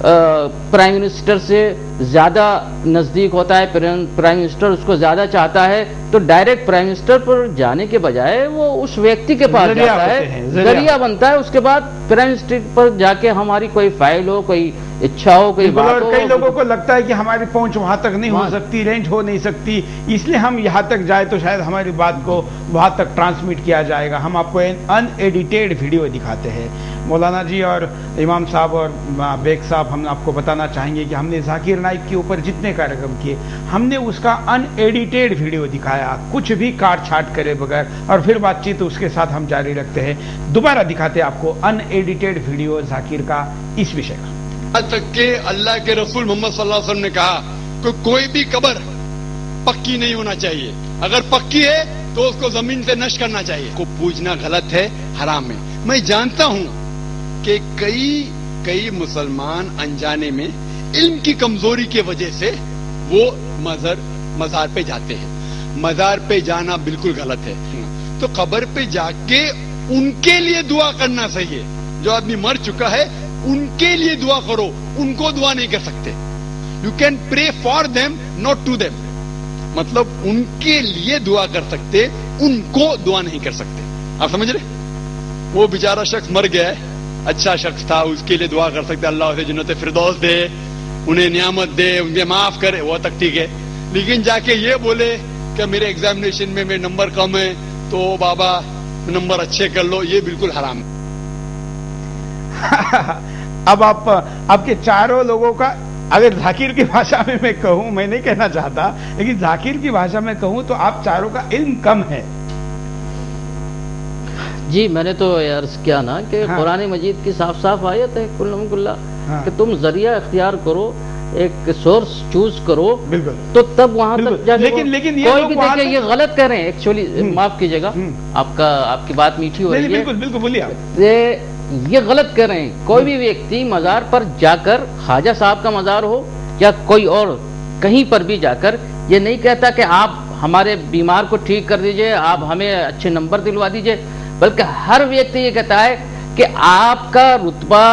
Prime minister سے زیادہ نزدیک ہوتا ہے، پرائم منسٹر اس کو زیادہ چاہتا ہے، تو ڈائریکٹ پرائم منسٹر پر جانے کے بجائے وہ اس ویکتی کے پاس جاتا ہے، ذریعہ بنتا ہے، اس کے بعد پرائم منسٹر پر جا کے ہماری کوئی فائل ہو، کوئی اچھا ہو، کوئی بات ہو. کئی لوگوں کو لگتا ہے کہ ہماری پہنچ وہاں تک نہیں ہو سکتی، رینج ہو نہیں سکتی، اس لیے ہم یہاں تک جائے تو شاید ہماری بات کو وہاں تک ٹرانسمٹ کیا جائے گا. ہم آپ کو ان ایڈیٹیڈ ویڈیو دکھاتے ہیں. مولانا جی اور امام صاحب اور بیگ صاحب، ہم آپ کو بتانا چاہیں گے کہ ہم نے ذاکر نائک کے اوپر جتنے کارکرم کیے، ہم نے اس کا ان ایڈیٹیڈ ویڈیو دکھایا، کچھ بھی کاٹ چھاٹ کرے بغیر، اور پھر بات چیت اس کے ساتھ ہم جاری رکھتے ہیں. دوبارہ دکھاتے ہیں آپ کو ان ایڈیٹیڈ ویڈیو ذاکر کا اس وشے کا. تک کہ اللہ کے رسول محمد صلی اللہ علیہ وسلم نے کہا کہ کوئی بھی قبر پکی نہیں ہونا چاہیے، اگر پکی ہے تو اس کو زمین سے نش کرنا چاہیے. کو پوجنا غلط ہے، حرام ہے. میں جانتا ہوں کہ کئی مسلمان انجانے میں علم کی کمزوری کی وجہ سے وہ مزار پہ جاتے ہیں. مزار پہ جانا بالکل غلط ہے. تو قبر پہ جا کے ان کے لیے دعا کرنا صحیح ہے. جو آدمی مر چکا ہے ان کے لیے دعا کرو، ان کو دعا نہیں کر سکتے. You can pray for them not to them, مطلب ان کے لیے دعا کر سکتے، ان کو دعا نہیں کر سکتے. آپ سمجھ رہے؟ وہ بیچارہ شخص مر گیا ہے، اچھا شخص تھا، اس کے لیے دعا کر سکتے اللہ اسے جنت فردوس دے، انہیں نعمت دے، انہیں معاف کرے، وہ تک ٹھیک ہے. لیکن جا کے یہ بولے کہ میرے ایگزامینیشن میں میرے نمبر کم ہے تو بابا نمبر اچھے کر لو، یہ بالکل حرام ہے. اب آپ کے چاروں لوگوں کا، اگر ذاکر کی بھاشا میں کہوں، میں نہیں کہنا چاہتا لیکن ذاکر کی بھاشا میں کہوں تو آپ چاروں کا علم کم ہے. جی میں نے تو عرض کیا نا کہ قرآن مجید کی صاف صاف آیت ہے کلّا کہ تم ذریعہ اختیار کرو، ایک سورس چوز کرو، بالکل، تو تب وہاں تک جا کے لیکن کوئی بھی دیکھے یہ غلط کر رہے ہیں. ایکچولی معاف کیجیے گا، آپ کی بات میٹھی ہو رہی ہے، بالکل بولیے آپ. یہ غلط کر رہے ہیں. کوئی بھی ویکتی مزار پر جا کر، خواجہ صاحب کا مزار ہو یا کوئی اور کہیں پر بھی جا کر، یہ نہیں کہتا کہ آپ ہمارے بیمار کو ٹھیک کر دیجئے، آپ ہمیں اچھے نمبر دلوا دیجئے، بلکہ ہر ویکتی یہ کہتا ہے کہ آپ کا رتبہ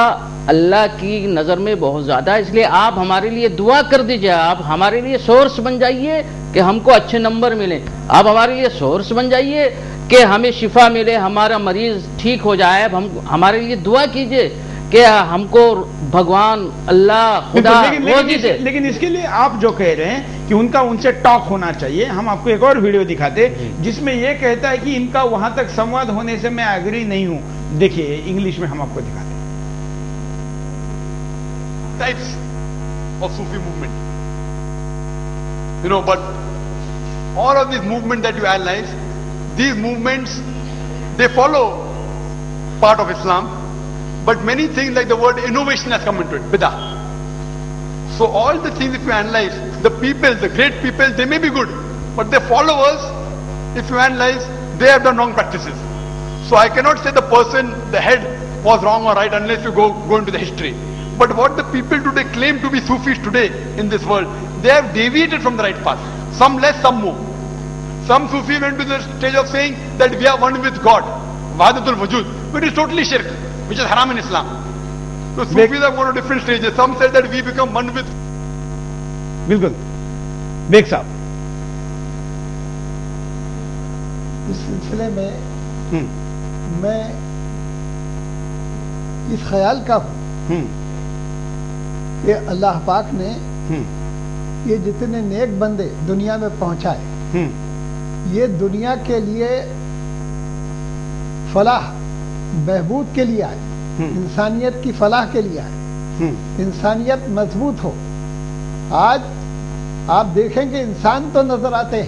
اللہ کی نظر میں بہت زیادہ ہے، اس لیے آپ ہمارے لیے دعا کر دیجئے، آپ ہمارے لیے سورس بن جائیے کہ ہم کو اچھے نمبر ملیں، آپ ہمارے لیے سورس بن جائیے کہ ہمیں شفا ملے، ہمارا مریض ٹھیک ہو جائے. اب ہمارے لیے دعا کیجئے کہ ہم کو بھگوان اللہ خدا روزی دے. لیکن اس کے لیے آپ جو کہہ رہے ہیں کہ ان سے ٹاک ہونا چاہیے، ہم آپ کو ایک اور ویڈیو دکھاتے جس میں یہ کہتا ہے کہ ان کا وہاں تک سمواد ہونے سے میں ایگری نہیں ہوں. دیکھیے انگلش میں ہم آپ کو دکھاتے ہیں. Types of Sufi movement, but all of these movements that you analyze, these movements, they follow part of Islam, but many things like the word innovation has come into it, bid'ah. So all the things, if you analyze, the people, the great people, they may be good, but their followers, if you analyze, they have done wrong practices. So I cannot say the person, the head was wrong or right unless you go into the history. But what the people today claim to be Sufis today in this world, they have deviated from the right path. Some less, some more. Some Sufi went to the stage of saying that we are one with God, Wahdatul Wujud, which is totally shirk, which is haram in Islam. So Sufis have gone to different stages. Some said that we become one with. بالکل bag صاحب. اس سلسلے میں میں اس خیال کا ہوں کہ اللہ پاک نے یہ جتنے نیک بندے دنیا میں پہنچائے، یہ دنیا کے لیے فلاح بہبود کے لیے آئے، انسانیت کی فلاح کے لیے آئے، انسانیت مضبوط ہو. آج آپ دیکھیں کہ انسان تو نظر آتے ہیں